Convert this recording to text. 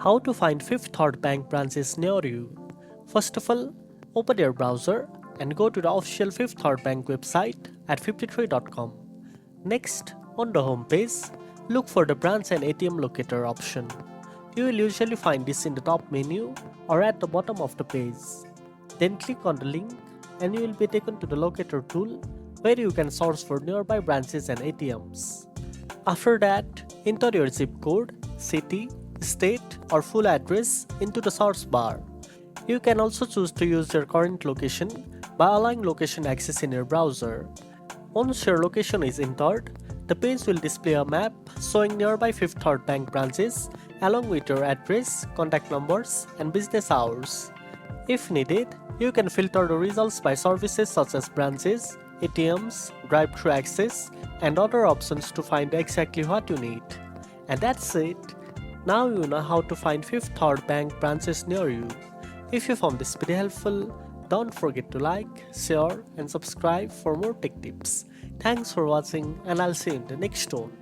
How to find Fifth Third Bank branches near you. First of all, open your browser and go to the official Fifth Third Bank website at 53.com. Next, on the home page, look for the branch and ATM locator option. You will usually find this in the top menu or at the bottom of the page. Then click on the link and you will be taken to the locator tool where you can search for nearby branches and ATMs. After that, enter your zip code, city, state or full address into the search bar. You can also choose to use your current location by allowing location access in your browser. Once your location is entered, the page will display a map showing nearby Fifth Third Bank branches along with your address, contact numbers, and business hours. If needed, you can filter the results by services such as branches, ATMs, drive-thru access, and other options to find exactly what you need. And that's it. Now you know how to find Fifth Third Bank branches near you. If you found this video helpful, don't forget to like, share, and subscribe for more tech tips. Thanks for watching, and I'll see you in the next one.